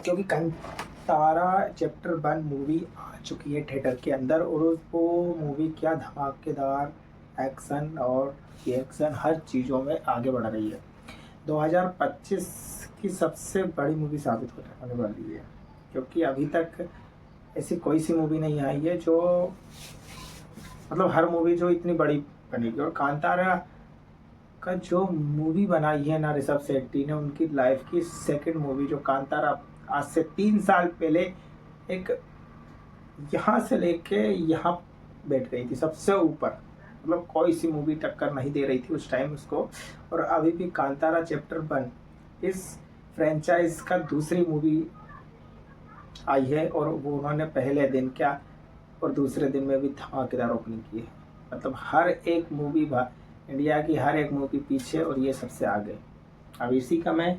क्योंकि Kantara chapter 1 movie आ चुकी है थिएटर के अंदर, और वो मूवी क्या धमाकेदार एक्शन और रिएक्शन हर चीज़ों में आगे बढ़ रही है। 2025 की सबसे बड़ी मूवी साबित होने वाली है, क्योंकि अभी तक ऐसी कोई सी मूवी नहीं आई है जो मतलब हर मूवी जो इतनी बड़ी बनेगी। और कांतारा का जो मूवी बनाई है ना ऋषभ शेट्टी ने, उनकी लाइफ की सेकंड मूवी जो कांतारा आज से 3 साल पहले एक यहाँ से लेके यहाँ बैठ गई थी सबसे ऊपर, मतलब कोई सी मूवी टक्कर नहीं दे रही थी उस टाइम उसको। और अभी भी कांतारा चैप्टर 1 इस फ्रेंचाइज का दूसरी मूवी आई है, और वो उन्होंने पहले दिन क्या और दूसरे दिन में भी धमाकेदार ओपनिंग की है। मतलब हर एक मूवी इंडिया की हर एक मूवी पीछे और ये सबसे आगे। अब इसी का मैं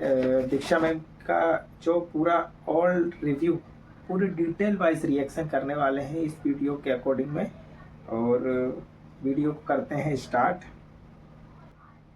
दीक्षा मैम का जो पूरा ऑल रिव्यू पूरी डिटेल वाइज रिएक्शन करने वाले हैं इस वीडियो के अकॉर्डिंग में, और वीडियो को करते हैं स्टार्ट।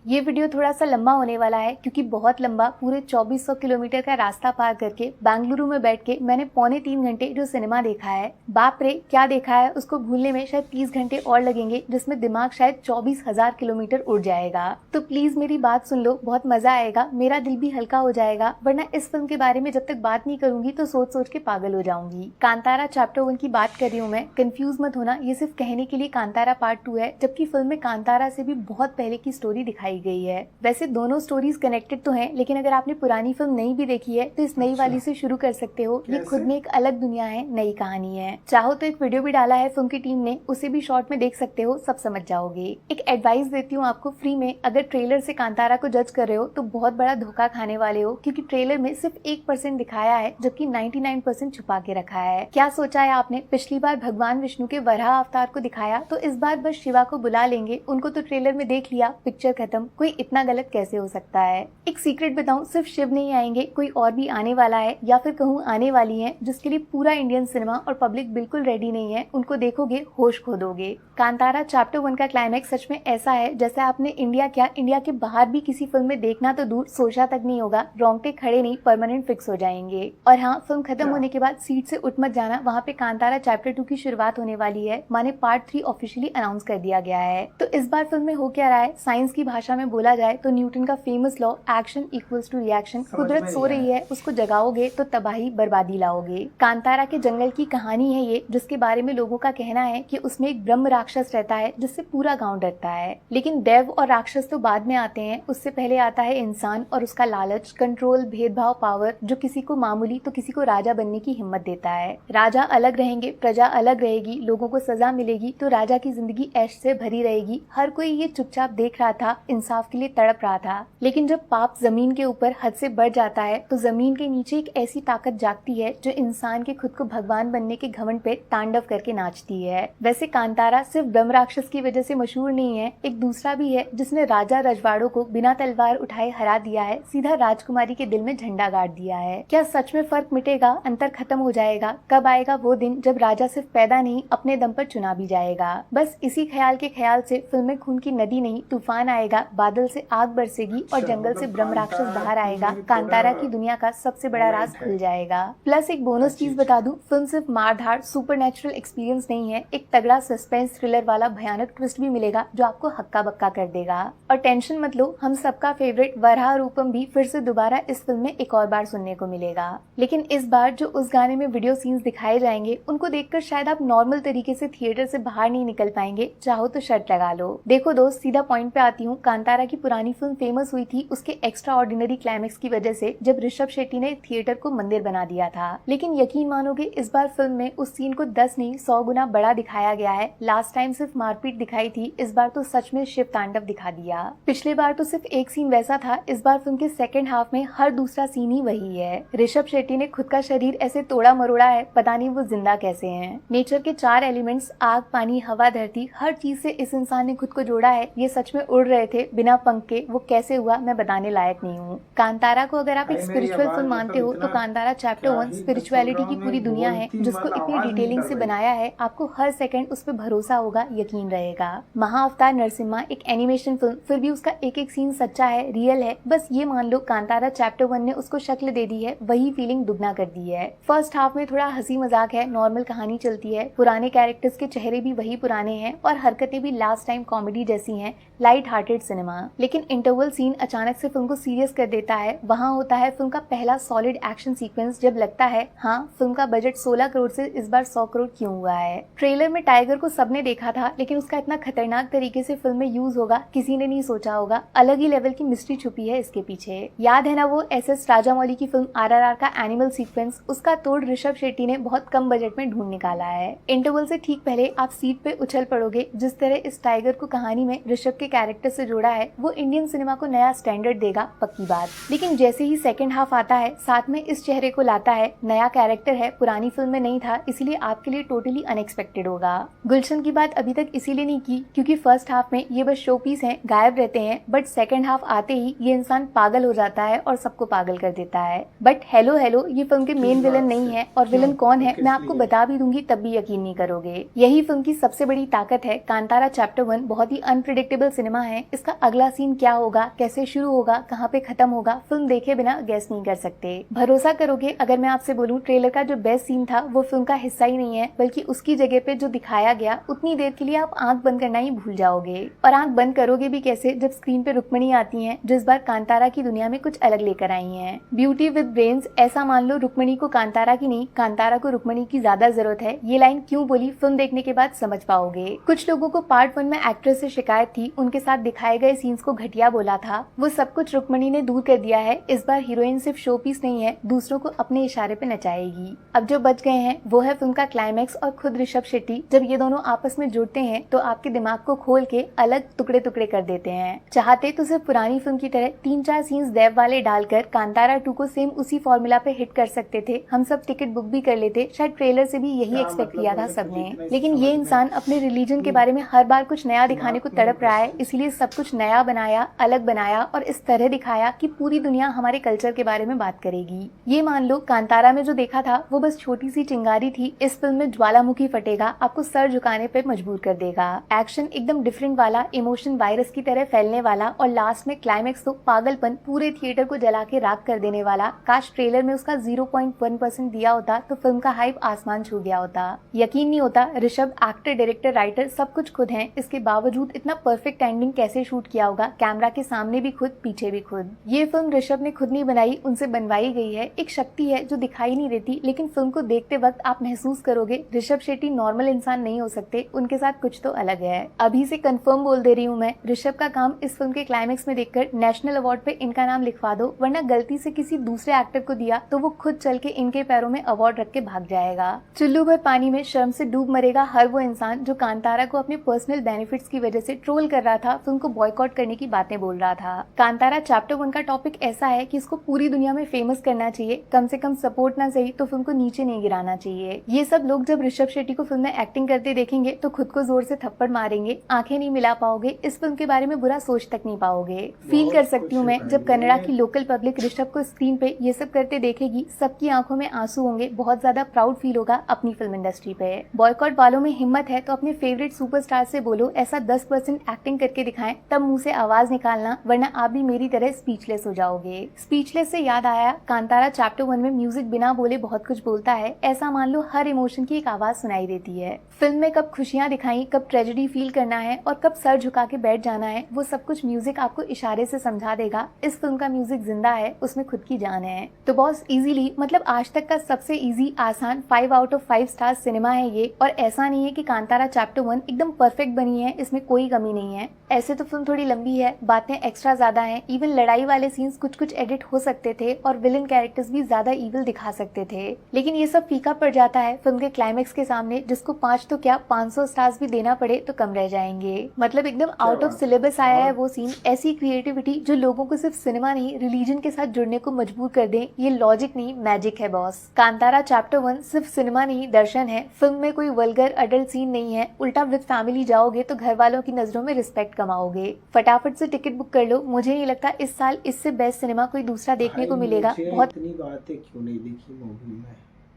ये वीडियो थोड़ा सा लंबा होने वाला है क्योंकि बहुत लंबा पूरे 2400 किलोमीटर का रास्ता पार करके बेंगलुरु में बैठ के मैंने 2.25 घंटे जो सिनेमा देखा है, बाप रे क्या देखा है, उसको भूलने में शायद 30 घंटे और लगेंगे, जिसमें दिमाग शायद 24,000 किलोमीटर उड़ जाएगा। तो प्लीज मेरी बात सुन लो, बहुत मजा आएगा, मेरा दिल भी हल्का हो जाएगा, वरना इस फिल्म के बारे में जब तक बात नहीं करूंगी तो सोच सोच के पागल हो जाऊंगी। कांतारा चैप्टर 1 की बात कर रही हूँ मैं, कंफ्यूज मत होना, ये सिर्फ कहने के लिए कांतारा पार्ट 2 है, जबकि फिल्म में कांतारा से भी बहुत पहले की स्टोरी दिखाई गई है। वैसे दोनों स्टोरीज कनेक्टेड तो हैं, लेकिन अगर आपने पुरानी फिल्म नहीं भी देखी है तो इस नई वाली से शुरू कर सकते हो। ये खुद में एक अलग दुनिया है, नई कहानी है। चाहो तो एक वीडियो भी डाला है फिल्म की टीम ने, उसे भी शॉर्ट में देख सकते हो, सब समझ जाओगे। एक एडवाइस देती हूँ आपको फ्री में, अगर ट्रेलर से कांतारा को जज कर रहे हो तो बहुत बड़ा धोखा खाने वाले हो, क्योंकि ट्रेलर में सिर्फ 1% दिखाया है जबकि 99% छुपा के रखा है। क्या सोचा है आपने, पिछली बार भगवान विष्णु के वराह अवतार को दिखाया तो इस बार बस शिवा को बुला लेंगे, उनको तो ट्रेलर में देख लिया, पिक्चर खत्म। कोई इतना गलत कैसे हो सकता है। एक सीक्रेट बताऊं, सिर्फ शिव नहीं आएंगे, कोई और भी आने वाला है, या फिर कहूँ आने वाली है, जिसके लिए पूरा इंडियन सिनेमा और पब्लिक बिल्कुल रेडी नहीं है। उनको देखोगे होश खो दोगे। कांतारा चैप्टर 1 का क्लाइमैक्स सच में ऐसा है जैसे आपने इंडिया क्या इंडिया के बाहर भी किसी फिल्म में देखना तो दूर सोचा तक नहीं होगा, रोंगटे खड़े नहीं परमानेंट फिक्स हो जाएंगे। और हाँ, फिल्म खत्म होने के बाद सीट से उठ मत जाना, वहाँ पे कांतारा चैप्टर 2 की शुरुआत होने वाली है, माने पार्ट 3 ऑफिशियली अनाउंस कर दिया गया है। तो इस बार फिल्म में हो क्या रहा है, साइंस की भाषा में बोला जाए तो न्यूटन का famous law action equals to reaction, कुदरत सो रही है, उसको जगाओगे तो तबाही बर्बादी लाओगे। कांतारा के जंगल की कहानी है ये, जिसके बारे में लोगों का कहना है कि उसमें एक ब्रह्म राक्षस रहता है जिससे पूरा गांव डरता है। लेकिन देव और राक्षस तो बाद में आते हैं, उससे पहले आता है इंसान और उसका लालच, कंट्रोल, भेदभाव, पावर, जो किसी को मामूली तो किसी को राजा बनने की हिम्मत देता है। राजा अलग रहेंगे, प्रजा अलग रहेगी, लोगों को सजा मिलेगी तो राजा की जिंदगी ऐश से भरी रहेगी। हर कोई ये चुपचाप देख रहा था, इंसाफ के लिए तड़प रहा था। लेकिन जब पाप जमीन के ऊपर हद से बढ़ जाता है तो जमीन के नीचे एक ऐसी ताकत जागती है जो इंसान के खुद को भगवान बनने के घमंड पे तांडव करके नाचती है। वैसे कांतारा सिर्फ ब्रह्म राक्षस की वजह से मशहूर नहीं है, एक दूसरा भी है जिसने राजा रजवाड़ों को बिना तलवार उठाए हरा दिया है, सीधा राजकुमारी के दिल में झंडा गाड़ दिया है। क्या सच में फर्क मिटेगा, अंतर खत्म हो जाएगा? कब आएगा वो दिन जब राजा सिर्फ पैदा नहीं अपने दम पर चुना भी जाएगा? बस इसी ख्याल के ख्याल से फिल्म में खून की नदी नहीं तूफान आएगा, बादल से आग बरसेगी और जंगल से ब्रह्म राक्षस बाहर आएगा। कांतारा की दुनिया का सबसे बड़ा राज खुल जाएगा। प्लस एक बोनस चीज बता दूं, फिल्म सिर्फ मारधाड़ सुपरनैचुरल एक्सपीरियंस नहीं है, एक तगड़ा सस्पेंस थ्रिलर वाला भयानक ट्विस्ट भी मिलेगा जो आपको हक्का बक्का कर देगा। और टेंशन मत लो, हम सबका फेवरेट वराह रूपम भी फिर से दोबारा इस फिल्म में एक और बार सुनने को मिलेगा। लेकिन इस बार जो उस गाने में वीडियो सीन्स दिखाए जाएंगे उनको देखकर शायद आप नॉर्मल तरीके से थिएटर से बाहर नहीं निकल पाएंगे, चाहो तो शर्त लगा लो। देखो दोस्त, सीधा पॉइंट पे आती हूँ। कांतारा की पुरानी फिल्म फेमस हुई थी उसके एक्स्ट्रा ऑर्डिनरी क्लाइमेक्स की वजह से, जब ऋषभ शेट्टी ने थिएटर को मंदिर बना दिया था। लेकिन यकीन मानोगे, इस बार फिल्म में उस सीन को 10 नहीं 100 गुना बड़ा दिखाया गया है। लास्ट टाइम सिर्फ मारपीट दिखाई थी, इस बार तो सच में शिव तांडव दिखा दिया। पिछले बार तो सिर्फ एक सीन वैसा था, इस बार फिल्म के सेकंड हाफ में हर दूसरा सीन ही वही है। ऋषभ शेट्टी ने खुद का शरीर ऐसे तोड़ा मरोड़ा है, पता नहीं वो जिंदा कैसे हैं। नेचर के 4 एलिमेंट्स आग, पानी, हवा, धरती, हर चीज से इस इंसान ने खुद को जोड़ा है। ये सच में उड़ रहे थे, बिना पंख के वो कैसे हुआ मैं बताने लायक नहीं हूँ। कांतारा को अगर आप एक भाई मेरी स्पिरिचुअल आवाज फिल्म मानते हो तो इतना कांतारा चैप्टर क्या 1 ही बकचोद स्पिरिचुअलिटी रहा की हूँ, पूरी मेरी दुनिया है बोलती जिसको मतलब इतनी आवाज नहीं डिटेलिंग निकल से रही। बनाया है, आपको हर सेकंड उस पर भरोसा होगा, यकीन रहेगा। महाअवतार नरसिम्हा एक एनिमेशन फिल्म, फिर भी उसका एक एक सीन सच्चा है, रियल है। बस ये मान लो कांतारा चैप्टर 1 ने उसको शक्ल दे दी है, वही फीलिंग दुगना कर दी है। फर्स्ट हाफ में थोड़ा हंसी मजाक है, नॉर्मल कहानी चलती है, पुराने कैरेक्टर्स के चेहरे भी वही पुराने हैं और हरकतें भी लास्ट टाइम कॉमेडी जैसी हैं, लाइट हार्टेड सिनेमा। लेकिन इंटरवल सीन अचानक से फिल्म को सीरियस कर देता है। वहाँ होता है फिल्म का पहला सॉलिड एक्शन सीक्वेंस, जब लगता है हाँ फिल्म का बजट 16 करोड़ से इस बार 100 करोड़ क्यों हुआ है। ट्रेलर में टाइगर को सबने देखा था, लेकिन उसका इतना खतरनाक तरीके से फिल्म में यूज होगा किसी ने नहीं सोचा होगा। अलग ही लेवल की मिस्ट्री छुपी है इसके पीछे। याद है ना वो SS राजामौली की फिल्म RRR का एनिमल सीक्वेंस, उसका तोड़ ऋषभ शेट्टी ने बहुत कम बजट में ढूंढ निकाला है। इंटरवल से ठीक पहले आप सीट पे उछल पड़ोगे। जिस तरह इस टाइगर को कहानी में ऋषभ के कैरेक्टर से जोड़ा है, वो इंडियन सिनेमा को नया स्टैंडर्ड देगा, पक्की बात। लेकिन जैसे ही सेकंड हाफ आता है, साथ में इस चेहरे को लाता है, नया कैरेक्टर है, पुरानी फिल्म में नहीं था, इसलिए आपके लिए टोटली अनएक्सपेक्टेड होगा। गुलशन की बात अभी तक इसीलिए नहीं की क्योंकि फर्स्ट हाफ में ये बस शो पीस है, गायब रहते हैं, बट सेकंड हाफ आते ही ये इंसान पागल हो जाता है और सबको पागल कर देता है। बट हेलो ये फिल्म के मेन विलन नहीं है, और विलन कौन है मैं आपको बता भी दूंगी तब भी यकीन नहीं करोगे। यही फिल्म की सबसे बड़ी ताकत है। कांतारा चैप्टर 1 बहुत ही अनप्रिडिक्टेबल सिनेमा है। इसका अगला सीन क्या होगा, कैसे शुरू होगा, कहाँ पे खत्म होगा, फिल्म देखे बिना गेस नहीं कर सकते। भरोसा करोगे अगर मैं आपसे बोलूं ट्रेलर का जो बेस्ट सीन था वो फिल्म का हिस्सा ही नहीं है, बल्कि उसकी जगह पे जो दिखाया गया उतनी देर के लिए आप आंख बंद करना ही भूल जाओगे। और आंख बंद करोगे भी कैसे जब स्क्रीन पे रुक्मणी आती हैं, जो इस बार कांतारा की दुनिया में कुछ अलग लेकर आई हैं। ब्यूटी विद ब्रेन्स, ऐसा मान लो रुक्मणी को कांतारा की नहीं, कांतारा को रुक्मणी की ज्यादा जरूरत है। ये लाइन क्यों बोली फिल्म देखने के बाद समझ पाओगे। कुछ लोगों को पार्ट 1 में एक्ट्रेस से शिकायत थी, उनके साथ दिखाए गए सीन्स को घटिया बोला था, वो सब कुछ रुक्मणी ने दूर कर दिया है। इस बार हीरोइन सिर्फ शो पीस नहीं है, दूसरों को अपने इशारे पे नचाएगी। अब जो बच गए हैं वो है फिल्म का क्लाइमैक्स और खुद ऋषभ शेट्टी। जब ये दोनों आपस में जुड़ते हैं तो आपके दिमाग को खोल के अलग टुकड़े टुकड़े कर देते हैं। चाहते तो सिर्फ पुरानी फिल्म की तरह 3-4 सीन्स देव वाले डालकर कांतारा 2 को सेम उसी फॉर्मूला पे हिट कर सकते थे। हम सब टिकट बुक भी कर लेते, शायद ट्रेलर से भी यही एक्सपेक्ट किया था सबने। लेकिन ये इंसान अपने रिलीजन के बारे में हर बार कुछ नया दिखाने को तड़प रहा है, इसलिए सब कुछ नया बनाया, अलग बनाया और इस तरह दिखाया कि पूरी दुनिया हमारे कल्चर के बारे में बात करेगी। ये मान लो कांतारा में जो देखा था वो बस छोटी सी चिंगारी थी, इस फिल्म में ज्वालामुखी फटेगा, आपको सर झुकाने पे मजबूर कर देगा। एक्शन एकदम डिफरेंट वाला, इमोशन वायरस की तरह फैलने वाला और लास्ट में क्लाइमैक्स तो पागलपन, पूरे थिएटर को जला के राख कर देने वाला। काश ट्रेलर में उसका 0.1% दिया होता तो फिल्म का हाइप आसमान छू गया होता। यकीन नहीं होता ऋषभ एक्टर, डायरेक्टर, राइटर सब कुछ खुद हैं, इसके बावजूद इतना परफेक्ट एंडिंग कैसे शूट किया होगा, कैमरा के सामने भी खुद, पीछे भी खुद। ये फिल्म ऋषभ ने खुद नहीं बनाई, उनसे बनवाई गई है। एक शक्ति है जो दिखाई नहीं देती, लेकिन फिल्म को देखते वक्त आप महसूस करोगे ऋषभ शेट्टी नॉर्मल इंसान नहीं हो सकते, उनके साथ कुछ तो अलग है। अभी से कंफर्म बोल दे रही हूँ मैं, ऋषभ का काम इस फिल्म के क्लाइमैक्स में देखकर नेशनल अवार्ड पे इनका नाम लिखवा दो, वरना गलती से किसी दूसरे एक्टर को दिया तो वो खुद चल के इनके पैरों में अवार्ड रख के भाग जाएगा। चुल्लू भर पानी में शर्म से डूब मरेगा हर वो इंसान जो कांतारा को अपने पर्सनल बेनिफिट्स की वजह से ट्रोल कर रहा था, फिल्म को बॉयकॉट करने की बातें बोल रहा था। कांतारा चैप्टर 1 का टॉपिक ऐसा है कि इसको पूरी दुनिया में फेमस करना चाहिए, कम से कम सपोर्ट ना सही तो फिल्म को नीचे नहीं गिराना चाहिए। ये सब लोग जब ऋषभ शेट्टी को फिल्म में एक्टिंग करते देखेंगे तो खुद को जोर से थप्पड़ मारेंगे, आंखें नहीं मिला पाओगे, इस फिल्म के बारे में बुरा सोच तक नहीं पाओगे। फील कर सकती हूँ मैं जब कन्नड़ा की लोकल पब्लिक ऋषभ को स्क्रीन पे ये सब करते देखेगी, सबकी आंखों में आंसू होंगे, बहुत ज्यादा प्राउड फील होगा अपनी फिल्म इंडस्ट्री पे। बॉयकॉट वालों में हिम्मत है तो अपने फेवरेट सुपरस्टार से बोलो ऐसा 10% एक्टिंग करके दिखाएं, तब मुंह से आवाज निकालना, वरना आप भी मेरी तरह स्पीचलेस हो जाओगे। स्पीचलेस से याद आया, कांतारा चैप्टर 1 में म्यूजिक बिना बोले बहुत कुछ बोलता है। ऐसा मान लो हर इमोशन की एक आवाज सुनाई देती है। फिल्म में कब खुशियां दिखाई, कब ट्रेजेडी फील करना है और कब सर झुका के बैठ जाना है, वो सब कुछ म्यूजिक आपको इशारे से समझा देगा। इस फिल्म का म्यूजिक जिंदा है, उसमें खुद की जान है। तो बॉस इजीली, मतलब आज तक का सबसे इजी, आसान 5 आउट ऑफ 5 स्टार सिनेमा है ये। और ऐसा नहीं है कि कांतारा चैप्टर 1 एकदम परफेक्ट बनी है, इसमें कोई कमी नहीं है। ऐसे तो फिल्म थोड़ी लंबी है, बातें एक्स्ट्रा ज्यादा हैं, इवन लड़ाई वाले सीन्स कुछ एडिट हो सकते थे और विलन कैरेक्टर्स भी ज्यादा इविल दिखा सकते थे, लेकिन ये सब फीका पड़ जाता है फिल्म के क्लाइमैक्स के सामने, जिसको 5 तो क्या 500 स्टार्स भी देना पड़े तो कम रह जाएंगे। मतलब एकदम आउट ऑफ सिलेबस आया है वो सीन। ऐसी क्रिएटिविटी जो लोगों को सिर्फ सिनेमा नहीं रिलीजन के साथ जुड़ने को मजबूर कर दे, ये लॉजिक नहीं मैजिक है बॉस। कांतारा चैप्टर 1 सिर्फ सिनेमा नहीं दर्शन है। फिल्म में कोई वल्गर अडल्ट सीन नहीं है, उल्टा विद फैमिली जाओगे तो घर वालों की नजरों में रिस्पेक्ट इफेक्ट कमाओगे। फटाफट से टिकट बुक कर लो, मुझे नहीं लगता इस साल इससे बेस्ट सिनेमा कोई दूसरा देखने को मिलेगा। मुझे बहुत इतनी बातें क्यों नहीं दिखी मूवी में,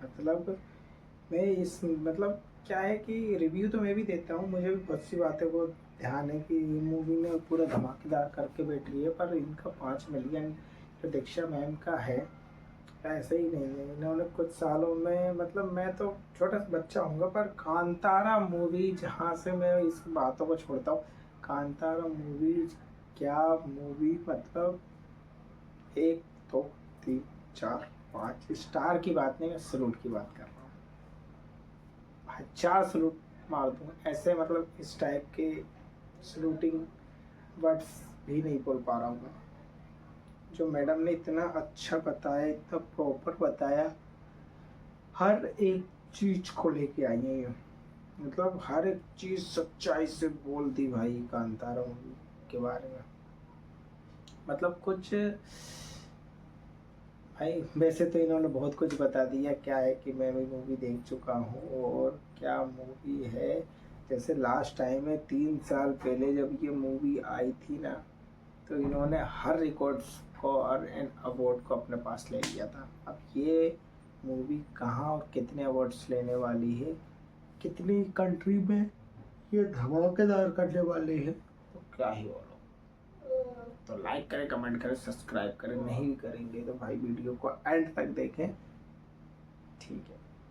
मतलब मैं इस मतलब क्या है कि रिव्यू तो मैं भी देता हूँ, मुझे भी बहुत सी बातें को ध्यान है कि ये मूवी ने पूरा धमाकेदार करके बैठ रही है, पर इनका 5 मिलियन जो दीक्षा मैम का है ऐसे ही नहीं है। इन्होंने कुछ सालों में, मतलब मैं तो छोटा सा बच्चा हूँगा, पर कांतारा मूवी, जहाँ से मैं इस बातों को छोड़ता हूँ, कांतारा मूवी क्या मूवी, मतलब 1 2 3 4 5 स्टार की बात नहीं, मैं सलूट की बात कर रहा हूँ। 1000 सलूट मार दूँ ऐसे, मतलब इस टाइप के सलूटिंग वर्ड्स भी नहीं बोल पा रहा हूँ मैं। जो मैडम ने इतना अच्छा बताया, इतना प्रॉपर बताया, हर एक चीज को लेके आई है ये, मतलब हर एक चीज सच्चाई से बोल दी भाई कांतारा मूवी के बारे में। मतलब कुछ भाई, वैसे तो इन्होंने बहुत कुछ बता दिया, क्या है कि मैं भी मूवी देख चुका हूँ और क्या मूवी है। जैसे लास्ट टाइम में 3 साल पहले जब ये मूवी आई थी ना, तो इन्होंने हर रिकॉर्ड्स को और अवार्ड को अपने पास ले लिया था। अब ये मूवी कहाँ और कितने अवार्ड्स लेने वाली है, कितनी कंट्री में ये धमाकेदार करने वाली है, तो क्या ही बोलो। तो लाइक करें, कमेंट करें, सब्सक्राइब करें, नहीं भी करेंगे तो भाई वीडियो को एंड तक देखें, ठीक है।